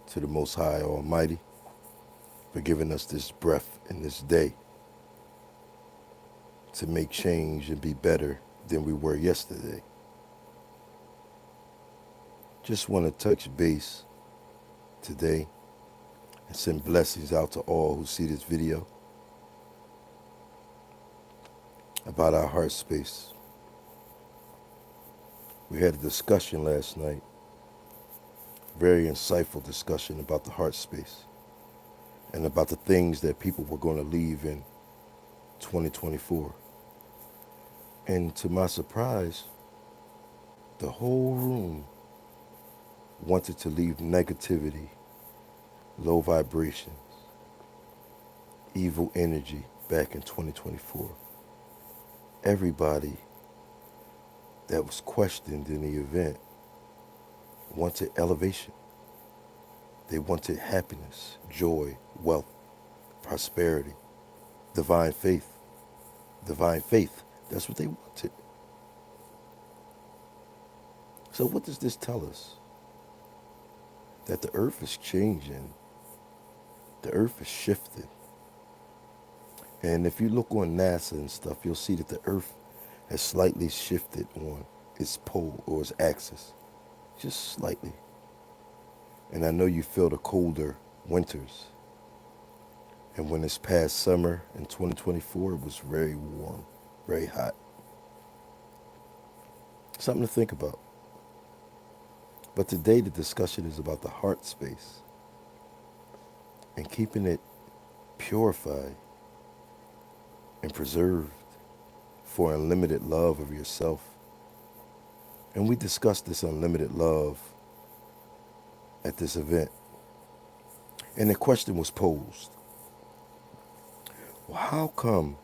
to the Most High Almighty for giving us this breath in this day to make change and be better than we were yesterday. Just want to touch base today and send blessings out to all who see this video about our heart space. We had a discussion last night, very insightful discussion about the heart space and about the things that people were going to leave in 2024. And to my surprise, the whole room wanted to leave negativity, low vibrations, evil energy back in 2024. Everybody that was questioned in the event wanted elevation. They wanted happiness, joy, wealth, prosperity, divine faith. Divine faith. That's what they wanted. So what does this tell us? That the earth is changing. The earth is shifting. And if you look on NASA and stuff, you'll see that the earth has slightly shifted on its pole or its axis. Just slightly. And I know you feel the colder winters. And when this past summer in 2024, it was very warm, very hot. Something to think about. But today the discussion is about the heart space and keeping it purified and preserved for unlimited love of yourself. And we discussed this unlimited love at this event. And the question was posed. Well, how come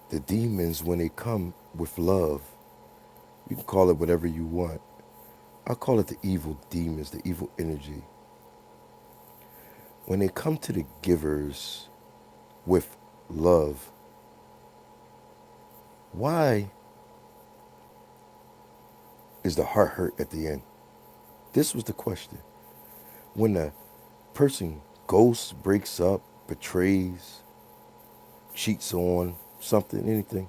the demons, when they come with love, you can call it whatever you want. I call it the evil demons, the evil energy. When they come to the givers with love, why is the heart hurt at the end? This was the question. When a person ghosts, breaks up, betrays, cheats on something, anything,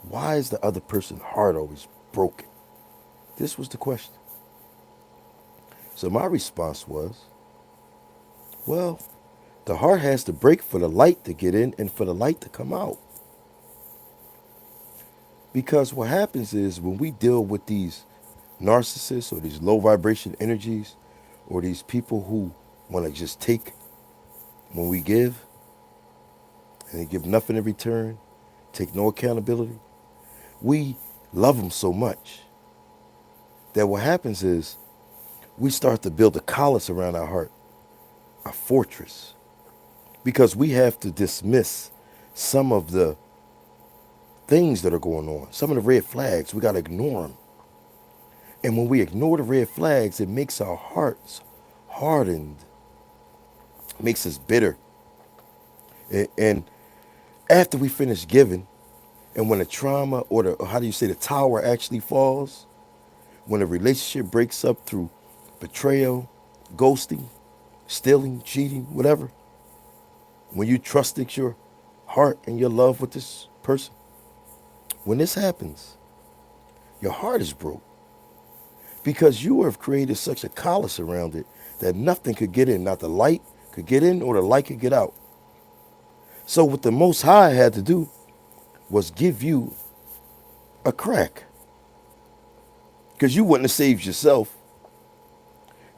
why is the other person's heart always broken? This was the question. So my response was, well, the heart has to break for the light to get in and for the light to come out. Because what happens is when we deal with these narcissists or these low vibration energies or these people who want to just take when we give and they give nothing in return, take no accountability, we love them so much that what happens is we start to build a callus around our heart, a fortress, because we have to dismiss some of the things that are going on, some of the red flags. We got to ignore them. And when we ignore the red flags, it makes our hearts hardened, makes us bitter. And after we finish giving, and when the trauma or how do you say, the tower actually falls, when a relationship breaks up through betrayal, ghosting, stealing, cheating, whatever, when you trusted your heart and your love with this person, when this happens, your heart is broke because you have created such a callus around it that nothing could get in. Not the light could get in or the light could get out. So what the Most High had to do was give you a crack, because you wouldn't have saved yourself.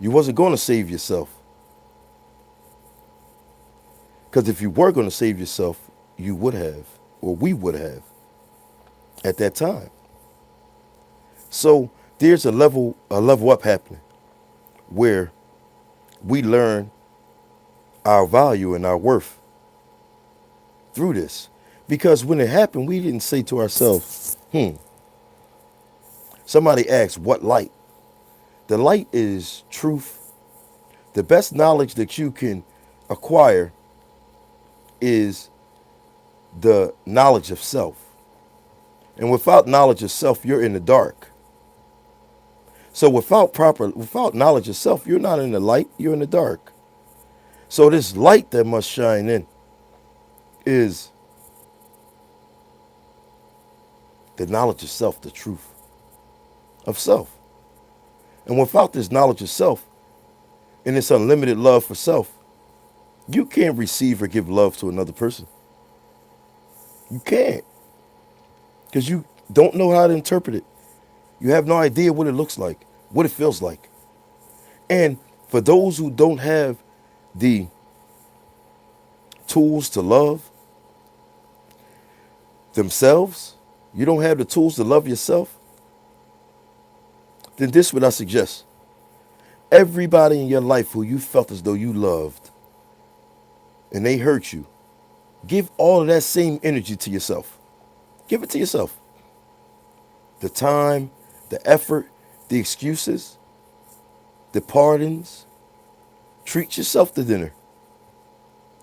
You wasn't going to save yourself. Because if you were going to save yourself, you would have, or we would have, at that time. So there's a level up happening where we learn our value and our worth through this. Because when it happened, we didn't say to ourselves, Somebody asked, what light? The light is truth. The best knowledge that you can acquire is the knowledge of self. And without knowledge of self, you're in the dark. So without knowledge of self, you're not in the light, you're in the dark. So this light that must shine in is the knowledge of self, the truth of self. And without this knowledge of self and this unlimited love for self, you can't receive or give love to another person. You can't. Because you don't know how to interpret it. You have no idea what it looks like, what it feels like. And for those who don't have the tools to love themselves, you don't have the tools to love yourself, then this is what I suggest. Everybody in your life who you felt as though you loved and they hurt you, give all of that same energy to yourself. Give it to yourself. The time, the effort, the excuses, the pardons. Treat yourself to dinner.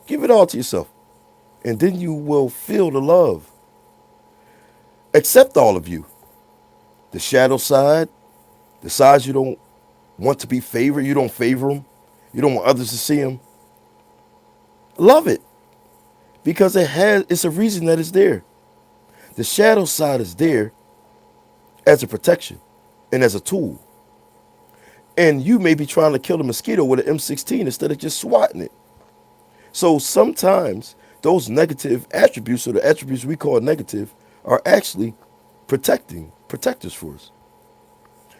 Give it all to yourself. And then you will feel the love. Accept all of you. The shadow side, the sides you don't want to be favored, you don't favor them, you don't want others to see them. Love it. Because it's a reason that it's there. The shadow side is there as a protection and as a tool. And you may be trying to kill the mosquito with an M16 instead of just swatting it. So sometimes those negative attributes, or the attributes we call negative, are actually protectors for us.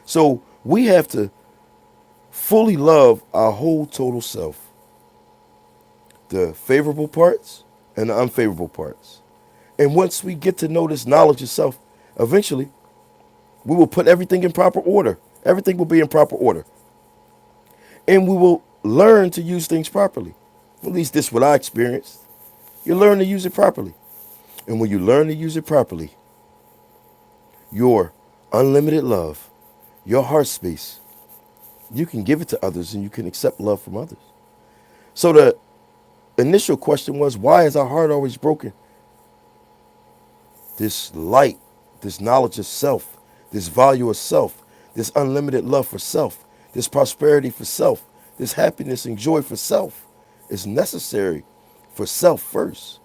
So we have to fully love our whole total self. The favorable parts and the unfavorable parts. And once we get to know this knowledge of self, eventually we will put everything in proper order. Everything will be in proper order. And we will learn to use things properly. At least this is what I experienced. You learn to use it properly. And when you learn to use it properly, your unlimited love, your heart space, you can give it to others and you can accept love from others. So the initial question was, why is our heart always broken? This light, this knowledge of self, this value of self, this unlimited love for self, this prosperity for self, this happiness and joy for self is necessary for self first.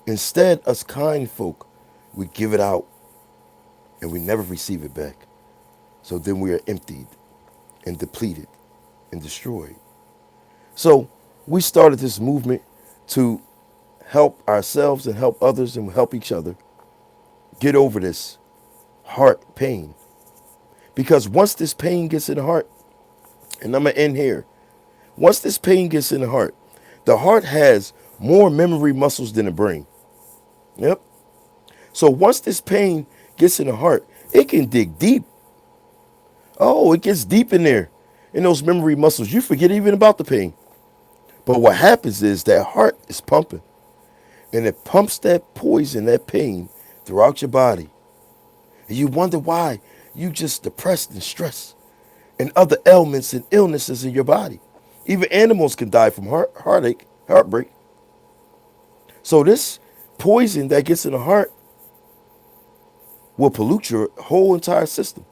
Instead, us kind folk, we give it out and we never receive it back. So then we are emptied and depleted and destroyed. So we started this movement to help ourselves and help others and help each other get over this heart pain. Because once this pain gets in the heart, and I'm going to end here. Once this pain gets in the heart has more memory muscles than the brain. Yep. So once this pain gets in the heart, it can dig deep. Oh, it gets deep in there. In those memory muscles, you forget even about the pain. But what happens is that heart is pumping. And it pumps that poison, that pain, throughout your body. And you wonder why you just depressed and stressed and other ailments and illnesses in your body. Even animals can die from heartache, heartbreak. So this poison that gets in the heart will pollute your whole entire system.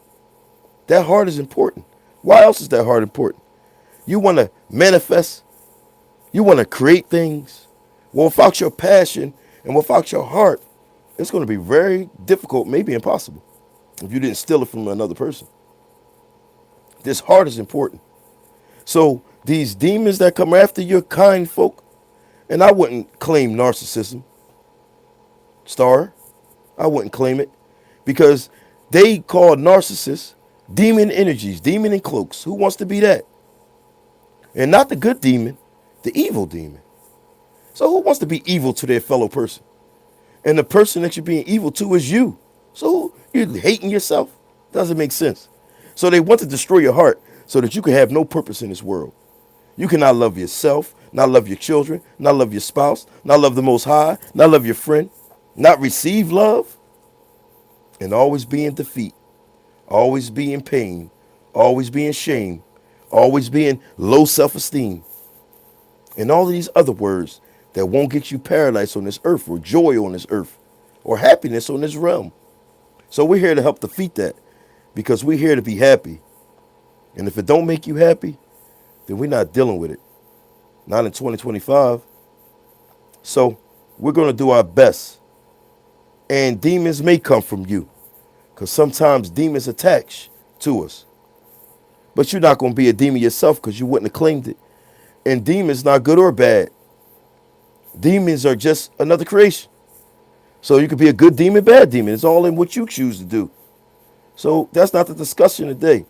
That heart is important. Why else is that heart important? You want to manifest. You want to create things. Well, without your passion and without your heart, it's going to be very difficult, maybe impossible, if you didn't steal it from another person. This heart is important. So these demons that come after your kind folk, and I wouldn't claim narcissism, Star, I wouldn't claim it, because they call narcissists demon energies, demon in cloaks. Who wants to be that? And not the good demon, the evil demon. So who wants to be evil to their fellow person? And the person that you're being evil to is you. So you're hating yourself? Doesn't make sense. So they want to destroy your heart so that you can have no purpose in this world. You cannot love yourself, not love your children, not love your spouse, not love the Most High, not love your friend, not receive love, and always be in defeat, always be in pain, always be in shame, always be in low self-esteem, and all of these other words that won't get you paradise on this earth or joy on this earth or happiness on this realm. So we're here to help defeat that because we're here to be happy. And if it don't make you happy, then we're not dealing with it. Not in 2025. So we're going to do our best. And demons may come from you. Because sometimes demons attach to us. But you're not going to be a demon yourself because you wouldn't have claimed it. And demons not good or bad. Demons are just another creation. So you could be a good demon, bad demon. It's all in what you choose to do. So that's not the discussion today.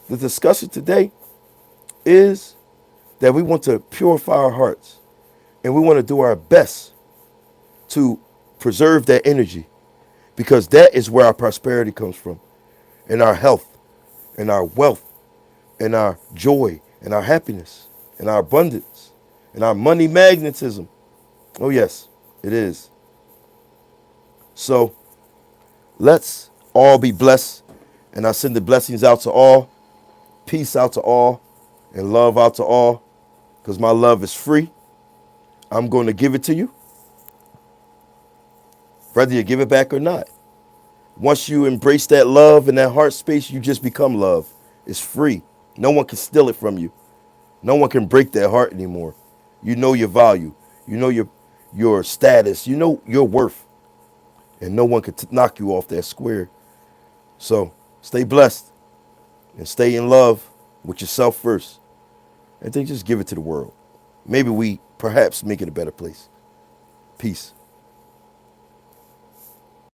The discussion today is that we want to purify our hearts. And we want to do our best to preserve that energy. Because that is where our prosperity comes from. And our health. And our wealth. And our joy. And our happiness. And our abundance. And our money magnetism. Oh yes, it is. So let's all be blessed. And I send the blessings out to all. Peace out to all. And love out to all. Because my love is free. I'm going to give it to you. Whether you give it back or not. Once you embrace that love and that heart space, you just become love. It's free. No one can steal it from you. No one can break that heart anymore. You know your value. You know your status. You know your worth. And no one can knock you off that square. So stay blessed and stay in love with yourself first. And then just give it to the world. Maybe we perhaps make it a better place. Peace.